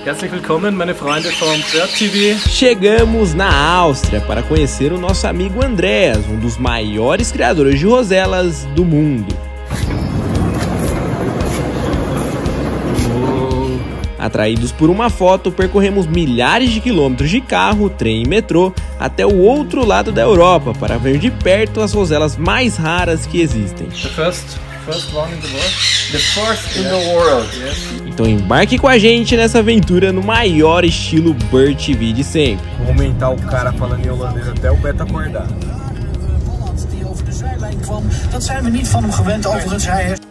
Herzlich willkommen, meine Freunde vom Bird TV. Chegamos na Áustria para conhecer o nosso amigo Andreas, um dos maiores criadores de roselas do mundo. Atraídos por uma foto, percorremos milhares de quilômetros de carro, trem e metrô até o outro lado da Europa para ver de perto as roselas mais raras que existem. The first one in the world. The first in the world. Yes. Então embarque com a gente nessa aventura no maior estilo Bird TV de sempre. Vou aumentar o cara falando em holandês até o Beto acordar.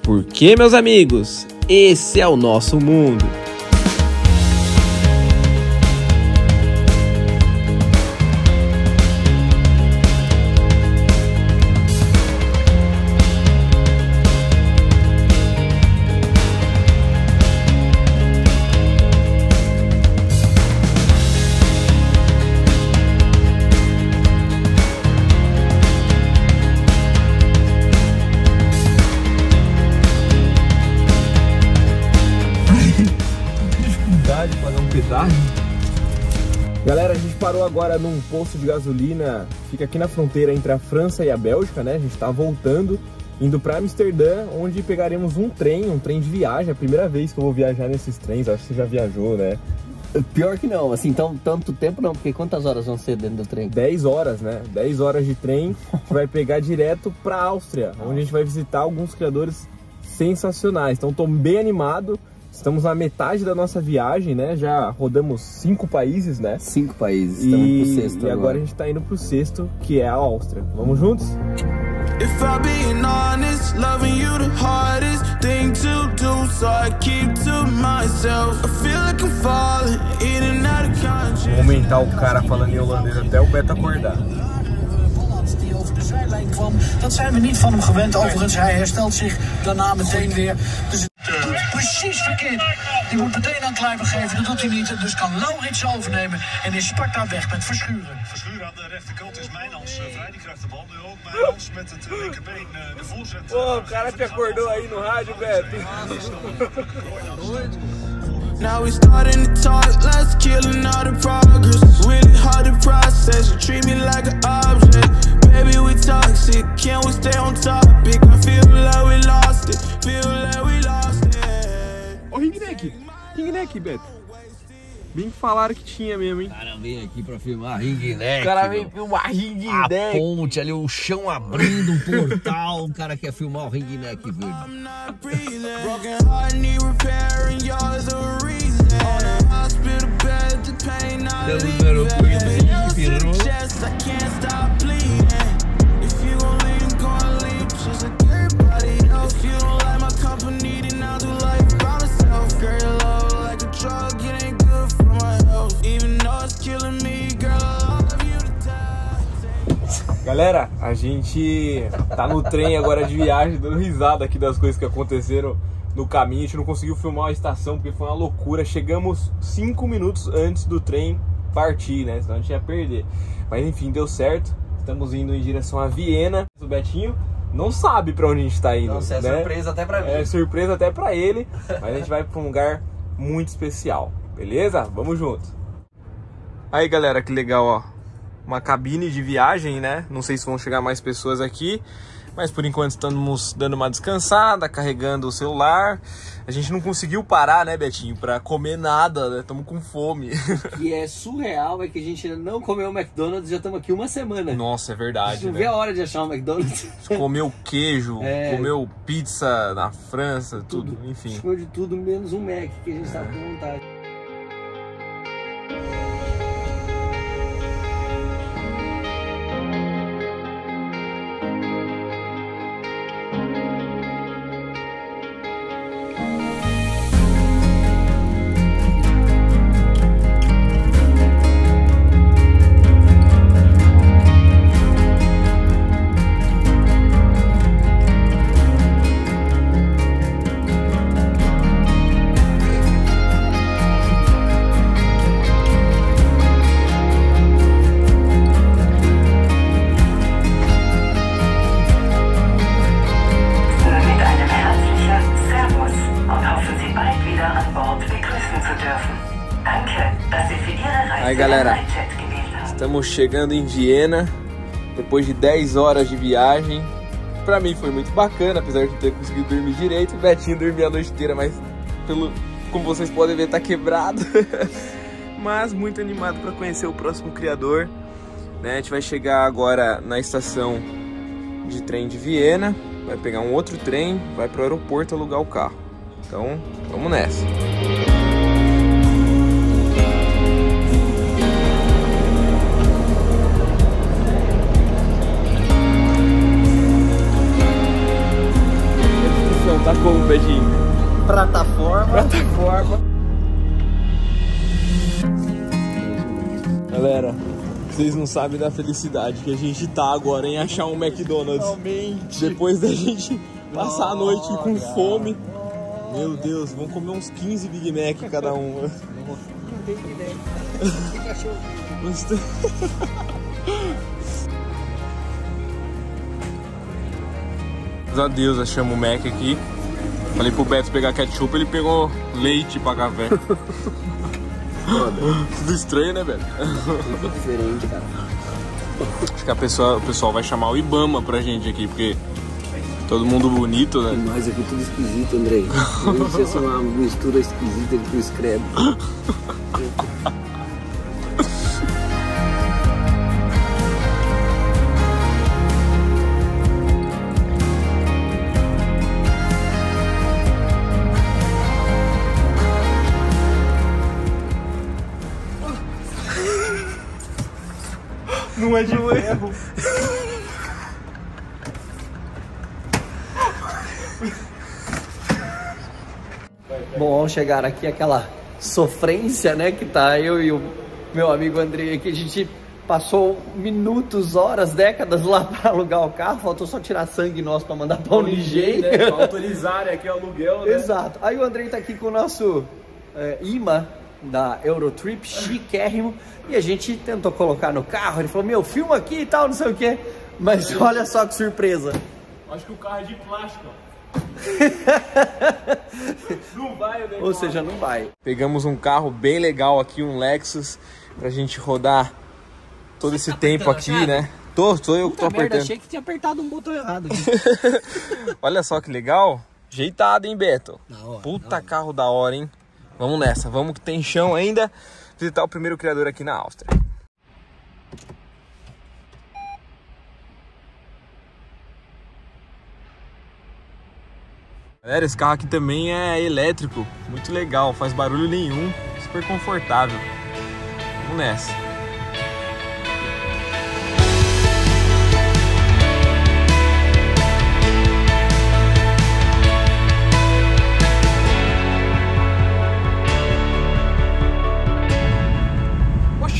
Porque, meus amigos, esse é o nosso mundo. De pagar um pedágio. Galera, a gente parou agora num posto de gasolina, fica aqui na fronteira entre a França e a Bélgica, né? A gente tá voltando, indo para Amsterdã, onde pegaremos um trem de viagem. É a primeira vez que eu vou viajar nesses trens, acho que você já viajou, né? Pior que não, assim, tanto tempo não, porque quantas horas vão ser dentro do trem? 10 horas, né? 10 horas de trem, a gente vai pegar direto pra Áustria, onde a gente vai visitar alguns criadores sensacionais. Então tô bem animado. Estamos na metade da nossa viagem, né? Já rodamos 5 países, né? 5 países, estamos pro sexto e agora a gente tá indo pro sexto, que é a Áustria. Vamos juntos? If I'm being honest, loving you the hardest thing to do, so I keep to myself. I feel like I'm falling in and out of conscience. Vou aumentar o cara falando em holandês até o Beto acordar. Dat zijn we niet van hem gewend. Overigens, hij herstelt zich daarna meteen weer. Dus het doet precies verkeerd. Die moet meteen aan Kluivert geven. Dat doet hij niet. Dus kan Laurits overnemen. En is Sparta weg met Verschuren. Verschuren aan de rechterkant is Mijnans vrij. Die krijgt de bal nu ook. Mijnans met het linkerbeen de voorzet. Oh, o cara te acordou aí no rádio, Beto. Now we starting to talk, let's killing all the progress. Really hard to process, you treat me like an object. Baby, we toxic, can we stay on topic? I feel like we lost it, feel like we lost it. Ô, Ring Neck, Beto. Bem que falaram que tinha mesmo, hein? O cara veio aqui pra filmar Ring Neck. O cara veio filmar Ring Neck. A ponte ali, o chão abrindo, um portal. O cara quer filmar o Ring Neck verde. I'm not breathing, broken heart need repairing, you're the reason. On a hospital bed, the pain not leaving. Chest, I can't stop bleeding. If you gon' leave, I'm gon' leave. Just like everybody else. If you don't like my company, then I'll do life by myself. Girl, your love like a drug, it ain't good for my health. Even though it's killing me, girl, I love you to death. Galera, a gente tá no trem agora de viagem, dando risada aqui das coisas que aconteceram no caminho. A gente não conseguiu filmar a estação porque foi uma loucura. Chegamos 5 minutos antes do trem partir, né? Senão a gente ia perder. Mas enfim, deu certo. Estamos indo em direção a Viena. O Betinho não sabe pra onde a gente tá indo. Nossa, é né? surpresa até pra mim. É surpresa até pra ele. Mas a gente vai pra um lugar muito especial. Beleza? Vamos junto. Aí, galera, que legal, ó. Uma cabine de viagem, né? Não sei se vão chegar mais pessoas aqui, mas por enquanto estamos dando uma descansada, carregando o celular. A gente não conseguiu parar, né, Betinho, pra comer nada, né? Estamos com fome. O que é surreal é que a gente ainda não comeu o McDonald's, já estamos aqui uma semana. Nossa, é A verdade, gente não né? vê a hora de achar um McDonald's. Comeu queijo, É. comeu pizza na França, tudo, A enfim. gente comeu de tudo, menos um Mac que a gente tava com vontade. Aí galera, estamos chegando em Viena, depois de 10 horas de viagem. Pra mim foi muito bacana, apesar de não ter conseguido dormir direito. O Betinho dormiu a noite inteira, mas como vocês podem ver, tá quebrado. Mas muito animado para conhecer o próximo criador, né? A gente vai chegar agora na estação de trem de Viena, vai pegar um outro trem, vai pro aeroporto alugar o carro. Então, vamos nessa. Tá como, Betinho? Plataforma. Galera, vocês não sabem da felicidade que a gente tá agora em achar um McDonald's. Finalmente. Depois da gente passar a noite com fome. Meu Deus, vamos comer uns 15 Big Mac cada um. Não tem ideia. O que achou? Graças a Deus, achamos o Mac aqui. Falei pro Beto pegar ketchup, ele pegou leite pra café. Tudo estranho, né, Beto? Tudo diferente, cara. Acho que o pessoal vai chamar o Ibama pra gente aqui, porque todo mundo bonito, né? Nós aqui tudo esquisito, Andrei. Isso é uma mistura esquisita de cruz credo. Não é de ferro. Bom, ao chegar aqui, aquela sofrência, né, que tá eu e o meu amigo Andrei aqui, a gente passou minutos, horas, décadas lá para alugar o carro, faltou só tirar sangue nosso para mandar pra Unigem, né? Pra autorizar aqui o aluguel, né? Exato. Aí o Andrei tá aqui com o nosso imã da Eurotrip, chiquérrimo, e a gente tentou colocar no carro, ele falou, meu, filma aqui e tal, não sei o que, mas olha só que surpresa. Acho que o carro é de plástico, Não vai, né? Ou seja, não vai. Pegamos um carro bem legal aqui, um Lexus, pra gente rodar todo esse tempo aqui, né? Sou eu que tô apertando. Achei que tinha apertado um botão errado aqui. Olha só que legal. Jeitado, hein, Beto? Hora, Puta carro da hora, hein? Vamos nessa, vamos que tem chão ainda. Visitar o primeiro criador aqui na Áustria. Galera, esse carro aqui também é elétrico, muito legal, faz barulho nenhum, super confortável. Vamos nessa.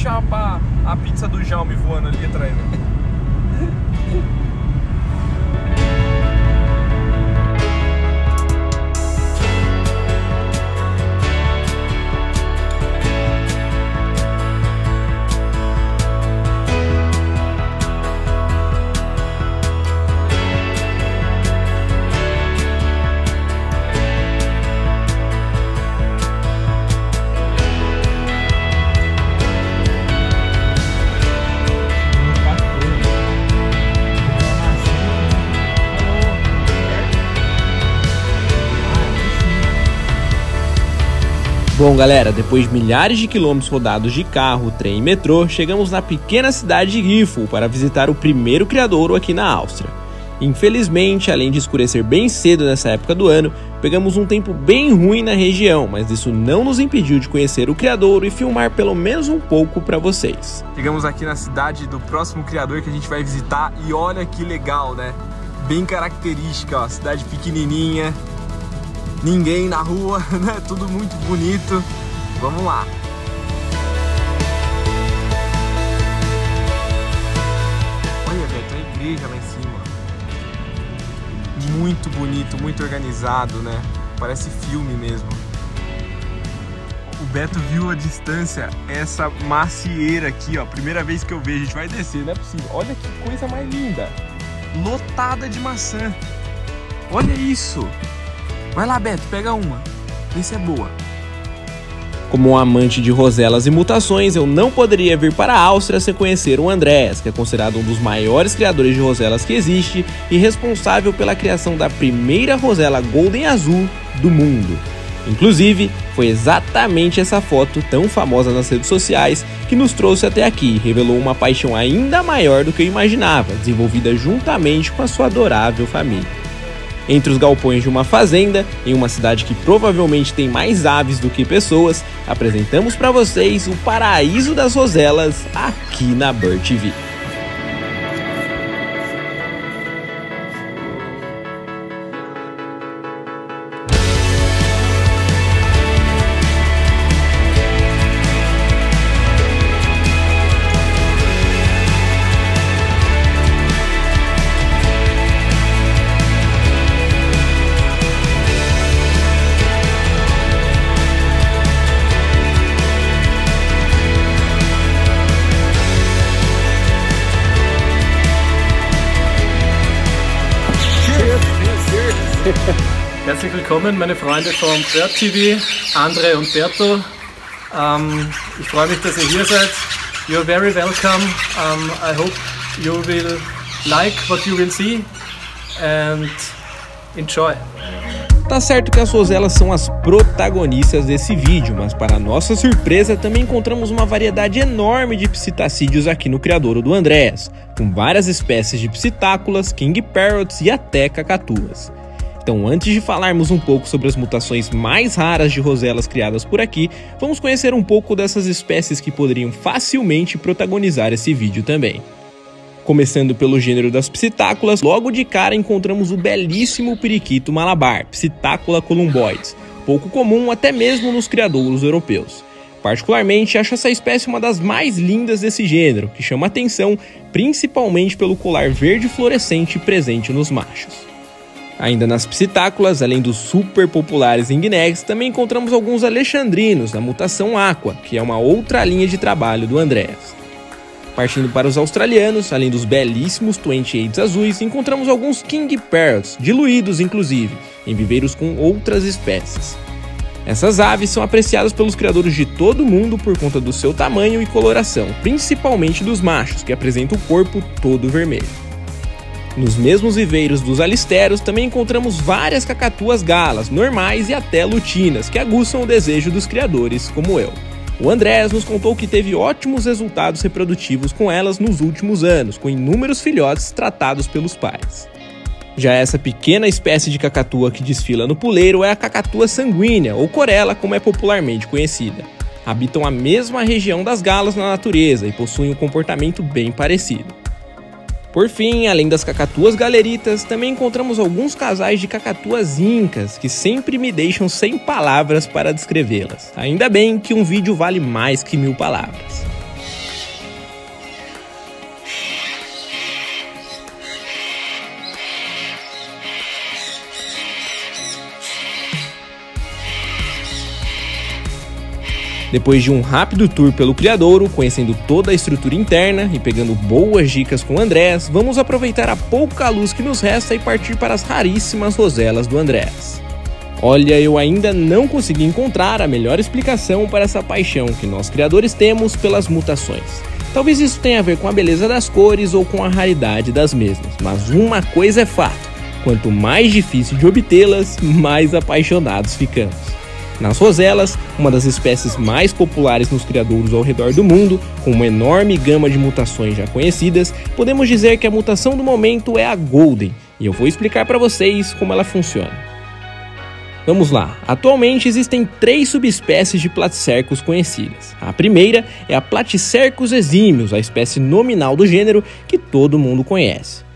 Chapa a pizza do Jaume voando ali atrás. Bom galera, depois de milhares de quilômetros rodados de carro, trem e metrô, chegamos na pequena cidade de Gifu para visitar o primeiro criadouro aqui na Áustria. Infelizmente, além de escurecer bem cedo nessa época do ano, pegamos um tempo bem ruim na região, mas isso não nos impediu de conhecer o criadouro e filmar pelo menos um pouco para vocês. Chegamos aqui na cidade do próximo criador que a gente vai visitar e olha que legal, né? Bem característica, ó, cidade pequenininha. Ninguém na rua, né? Tudo muito bonito. Vamos lá. Olha, Beto, a igreja lá em cima. Muito bonito, muito organizado, né? Parece filme mesmo. O Beto viu à distância essa macieira aqui, ó. Primeira vez que eu vejo, a gente vai descer, não é possível. Olha que coisa mais linda. Lotada de maçã. Olha isso. Vai lá, Beto, pega uma. Vê se é boa. Como um amante de roselas e mutações, eu não poderia vir para a Áustria sem conhecer o Andreas, que é considerado um dos maiores criadores de roselas que existe e responsável pela criação da primeira rosela Golden azul do mundo. Inclusive, foi exatamente essa foto tão famosa nas redes sociais que nos trouxe até aqui e revelou uma paixão ainda maior do que eu imaginava, desenvolvida juntamente com a sua adorável família. Entre os galpões de uma fazenda, em uma cidade que provavelmente tem mais aves do que pessoas, apresentamos para vocês o paraíso das roselas aqui na Bird TV. Herzlich willkommen, meine Freunde vom Bird TV, Andre und Berto. Ich freue mich, dass ihr hier seid. You're very welcome. I hope you will like what you will see and enjoy. Tá certo que as roselas são as protagonistas desse vídeo, mas para nossa surpresa também encontramos uma variedade enorme de psitacídeos aqui no criadouro do Andreas, com várias espécies de psitáculas, king parrots e até cacatuas. Então, antes de falarmos um pouco sobre as mutações mais raras de roselas criadas por aqui, vamos conhecer um pouco dessas espécies que poderiam facilmente protagonizar esse vídeo também. Começando pelo gênero das psitáculas, logo de cara encontramos o belíssimo periquito malabar, Psittacula columboides, pouco comum até mesmo nos criadouros europeus. Particularmente, acho essa espécie uma das mais lindas desse gênero, que chama atenção principalmente pelo colar verde fluorescente presente nos machos. Ainda nas psitáculas, além dos super populares Ingnegs, também encontramos alguns alexandrinos da mutação Aqua, que é uma outra linha de trabalho do Andreas. Partindo para os australianos, além dos belíssimos 28s azuis, encontramos alguns king parrots, diluídos inclusive, em viveiros com outras espécies. Essas aves são apreciadas pelos criadores de todo o mundo por conta do seu tamanho e coloração, principalmente dos machos, que apresentam o corpo todo vermelho. Nos mesmos viveiros dos alisteros também encontramos várias cacatuas galas, normais e até lutinas, que aguçam o desejo dos criadores como eu. O Andreas nos contou que teve ótimos resultados reprodutivos com elas nos últimos anos, com inúmeros filhotes tratados pelos pais. Já essa pequena espécie de cacatua que desfila no puleiro é a cacatua sanguínea, ou corella como é popularmente conhecida. Habitam a mesma região das galas na natureza e possuem um comportamento bem parecido. Por fim, além das cacatuas galeritas, também encontramos alguns casais de cacatuas incas que sempre me deixam sem palavras para descrevê-las. Ainda bem que um vídeo vale mais que 1000 palavras. Depois de um rápido tour pelo criadouro, conhecendo toda a estrutura interna e pegando boas dicas com o Andreas, vamos aproveitar a pouca luz que nos resta e partir para as raríssimas roselas do Andreas. Olha, eu ainda não consegui encontrar a melhor explicação para essa paixão que nós criadores temos pelas mutações. Talvez isso tenha a ver com a beleza das cores ou com a raridade das mesmas, mas uma coisa é fato: quanto mais difícil de obtê-las, mais apaixonados ficamos. Nas roselas, uma das espécies mais populares nos criadouros ao redor do mundo, com uma enorme gama de mutações já conhecidas, podemos dizer que a mutação do momento é a Golden, e eu vou explicar para vocês como ela funciona. Vamos lá, atualmente existem 3 subespécies de Platycercus conhecidas. A primeira é a Platycercus eximius, a espécie nominal do gênero que todo mundo conhece.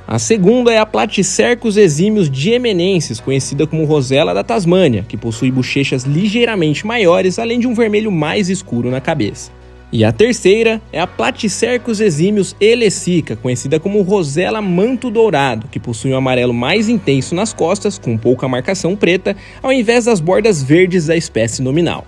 A segunda é a Platycercus eximius diemenensis, conhecida como rosela da Tasmânia, que possui bochechas ligeiramente maiores, além de um vermelho mais escuro na cabeça. E a terceira é a Platycercus eximius elesica, conhecida como rosela manto dourado, que possui um amarelo mais intenso nas costas, com pouca marcação preta, ao invés das bordas verdes da espécie nominal.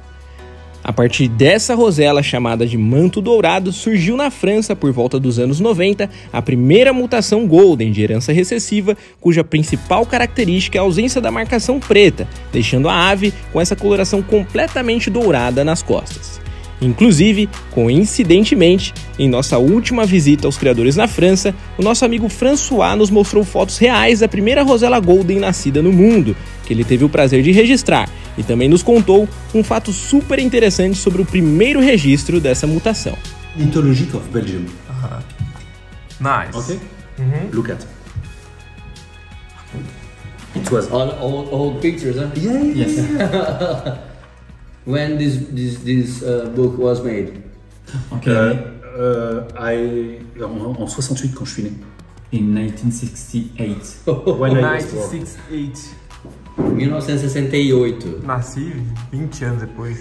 A partir dessa rosela chamada de manto dourado, surgiu na França, por volta dos anos 90, a primeira mutação Golden de herança recessiva, cuja principal característica é a ausência da marcação preta, deixando a ave com essa coloração completamente dourada nas costas. Inclusive, coincidentemente, em nossa última visita aos criadores na França, o nosso amigo François nos mostrou fotos reais da primeira rosela Golden nascida no mundo, que ele teve o prazer de registrar, e também nos contou um fato super interessante sobre o primeiro registro dessa mutação. Mythologic of Belgium. Nice. Okay. Look at. It was Old pictures, huh? yes. When this book was made? En 68 quand je suis né. In 1968. When I was born. 1968. 1968. Nasci 20 anos depois.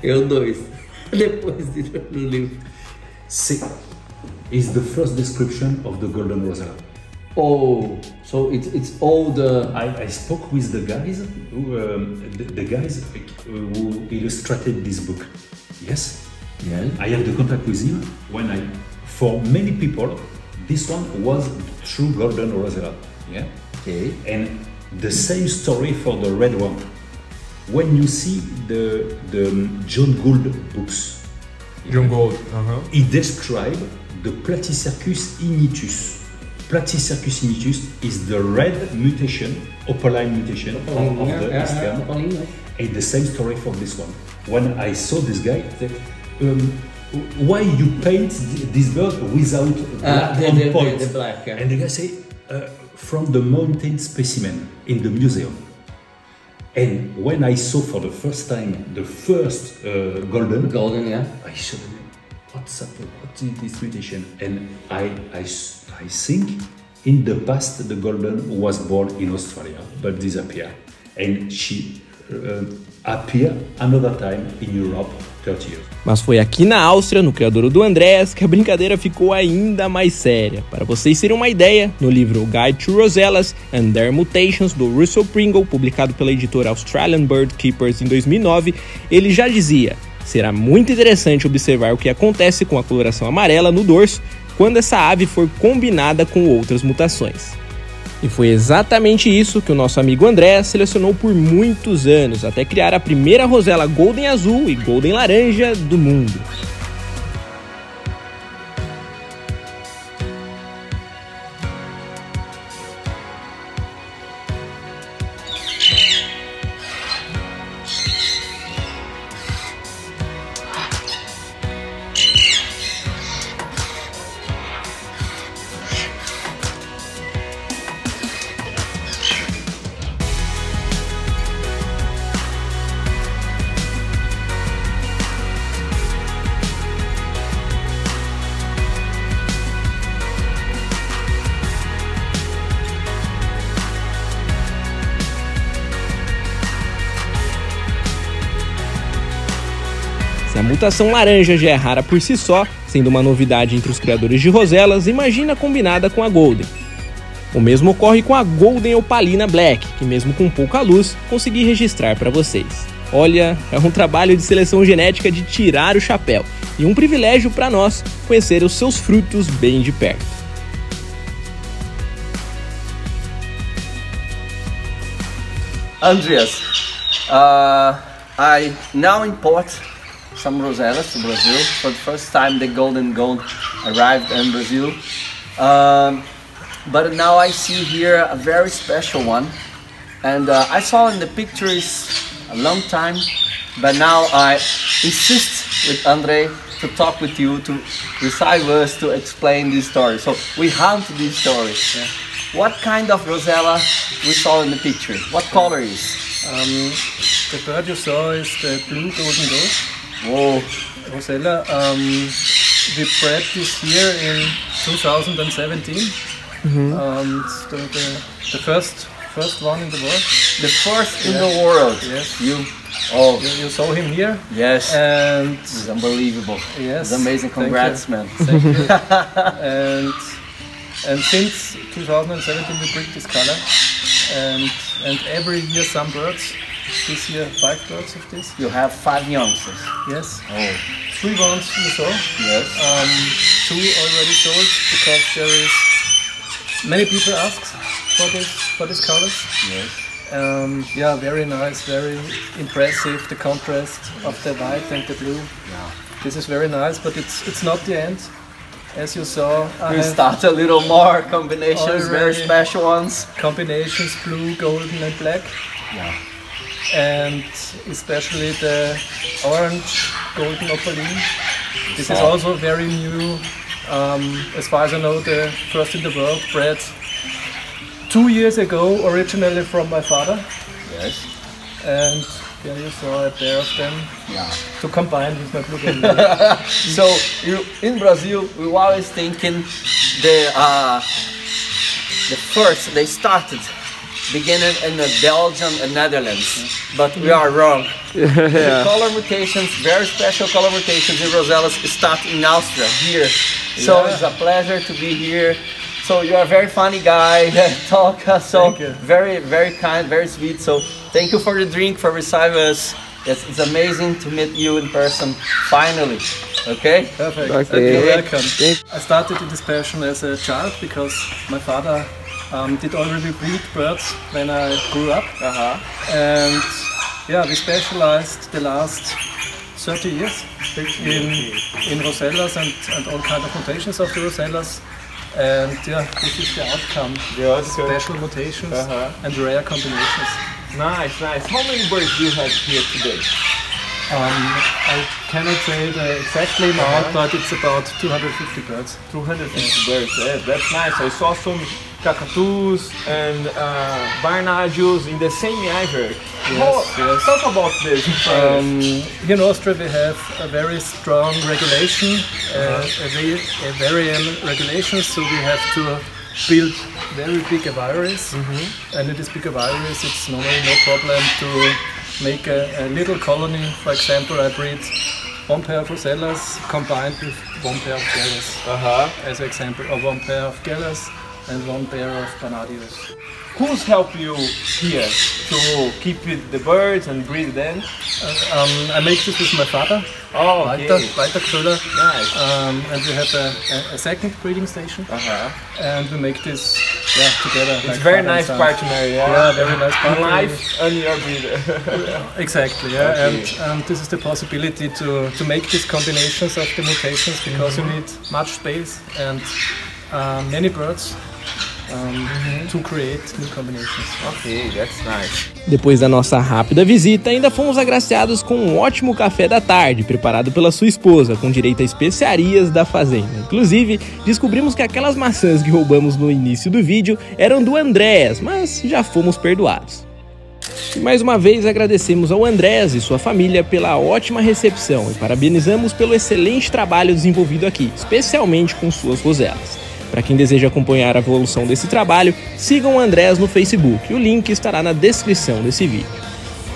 Eu 2. Depois do livro. Is the first description of the golden rosella. Oh, so it's all the... I spoke with the guys the guys who illustrated this book. Yes. Yeah. I have the contact with him when for many people, this one was the true golden rosella. Yeah. Okay. And the same story for the red one. When you see the John Gould books, John Gould. he described the Platycercus ignitus. Platycercus ignitus is the red mutation, opaline mutation of the Eastern. And the same story for this one. When I saw this guy, I said, why you paint this bird without black on point? The black, yeah. And the guy say, from the mountain specimen in the museum. And when I saw for the first time the first golden, yeah. I showed him, what's up, what is this mutation? And I think in the past the golden was born in Australia but disappeared, and she appeared another time in Europe 30 years. Mas foi aqui na Áustria, no criadouro do Andreas, que a brincadeira ficou ainda mais séria. Para vocês terem uma ideia, no livro Guide to Rosellas and Their Mutations, do Russell Pringle, publicado pela editora Australian Bird Keepers em 2009, ele já dizia: será muito interessante observar o que acontece com a coloração amarela no dorso quando essa ave for combinada com outras mutações. E foi exatamente isso que o nosso amigo André selecionou por muitos anos, até criar a primeira rosela Golden azul e Golden laranja do mundo. Se a mutação laranja já é rara por si só, sendo uma novidade entre os criadores de roselas, imagina combinada com a Golden. O mesmo ocorre com a Golden Opalina Black, que mesmo com pouca luz, consegui registrar para vocês. Olha, é um trabalho de seleção genética de tirar o chapéu, e um privilégio para nós conhecer os seus frutos bem de perto. Andreas, I now import some rosellas to Brazil. For the first time the Golden Gold arrived in Brazil. But now I see here a very special one. And I saw in the pictures a long time, but now I insist with Andre to talk with you, to recite us, to explain this story. So we hunt this story. Yeah. What kind of rosella we saw in the picture? What color is? The bird you saw is the blue golden gold. Whoa. Rosella. We bred this year in 2017. It's the first one in the world. The first in the world. Yes. You saw him here. Yes. And it's unbelievable. Yes. It's amazing. Congrats, man. Thank you. And since 2017 we breed this color, and every year some birds this year 5 birds of this. You have 5 youngsters. Yes. Oh. 3 ones you saw. Yes. 2 already sold because there is many people ask for these colors. Yes. Yeah, very nice, very impressive. The contrast of the white and the blue. Yeah. This is very nice, but it's not the end. As you saw, We start a little more combinations, very already special ones. combinations blue, golden, and black. Yeah. And especially the orange golden opaline. This is also very new. As far as I know, the first in the world, bred 2 years ago, originally from my father. Yes. And there you saw a pair of them. Yeah. To combine with my blue golden. So in Brazil, we were always thinking they started beginning in Belgium and Netherlands, but we are wrong. The color mutations, very special color mutations in Rosellas, start in Austria here. So it's a pleasure to be here. So you are a very funny guy, talk so very, very kind, very sweet. So thank you for the drink, for receiving us. It's amazing to meet you in person, finally. Okay? Perfect. Okay. You're welcome. I started in this passion as a child because my father did already breed birds when I grew up. And yeah, we specialized the last 30 years in Rosellas and all kind of mutations of the Rosellas. And yeah, this is the outcome. Yeah, Special mutations and rare combinations. Nice, nice. How many birds do you have here today? I cannot say the exactly amount, but it's about 250 birds. 250 birds, yeah, that's nice. I saw some cockatoos and barnagios in the same aviary. Yes. Talk about this. Here in Austria we have a very strong regulation, aviarial regulations, so we have to build very big aviaries, and in these big aviaries it's normally no problem to make a little colony. For example, I breed 1 pair of Rosellas combined with 1 pair of Gallus, as an example, or 1 pair of Gallus and 1 pair of Barnardios. Who's helped you here to keep the birds and breed them? I make this with my father, Walter Kröller. Nice. And we have a second breeding station, and we make this together. It's like very nice partner, yeah, very nice partner. Life and your breeder. Exactly, yeah, and this is the possibility to make these combinations of the mutations because you need much space and many birds. To create new combinations. Okay, that's nice. Depois da nossa rápida visita, ainda fomos agraciados com um ótimo café da tarde, preparado pela sua esposa, com direito a especiarias da fazenda. Inclusive, descobrimos que aquelas maçãs que roubamos no início do vídeo eram do Andrés, mas já fomos perdoados. E mais uma vez agradecemos ao Andrés e sua família pela ótima recepção e parabenizamos pelo excelente trabalho desenvolvido aqui, especialmente com suas rosellas. Para quem deseja acompanhar a evolução desse trabalho, sigam o Andrés no Facebook, o link estará na descrição desse vídeo.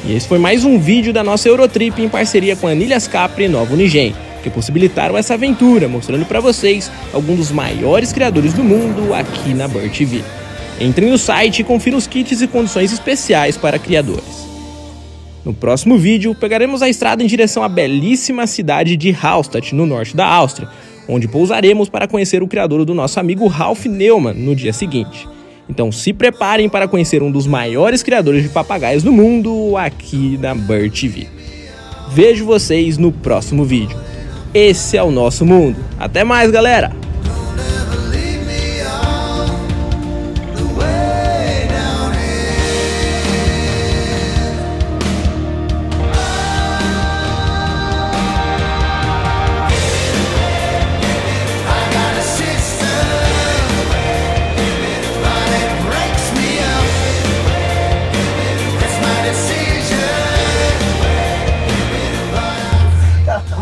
E esse foi mais um vídeo da nossa Eurotrip em parceria com a Anilhas Capri e Nova Unigem, que possibilitaram essa aventura, mostrando para vocês alguns dos maiores criadores do mundo aqui na Bird TV. Entrem no site e confiram os kits e condições especiais para criadores. No próximo vídeo, pegaremos a estrada em direção à belíssima cidade de Hallstatt, no norte da Áustria, onde pousaremos para conhecer o criador do nosso amigo Ralf Neumann no dia seguinte. Então se preparem para conhecer um dos maiores criadores de papagaios do mundo aqui na Bird TV. Vejo vocês no próximo vídeo. Esse é o nosso mundo. Até mais, galera!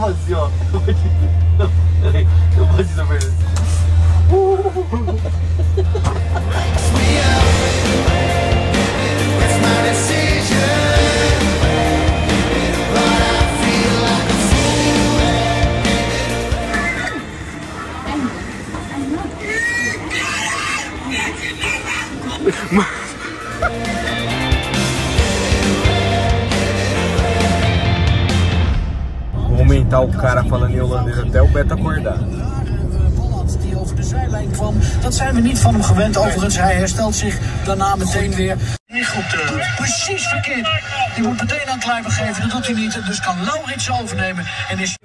Assim, ó. Eu vou dizer pra ele. Aumentar o cara falando em holandês até o Beto acordar. Die over de zijlijn kwam. Dat zijn we niet van hem gewend. Overigens, hij herstelt zich daarna meteen weer. Niet goed, precies verkeerd. Die moet meteen aan Kluivert geven. Dat doet hij niet. Dus kan Laurits overnemen. En is...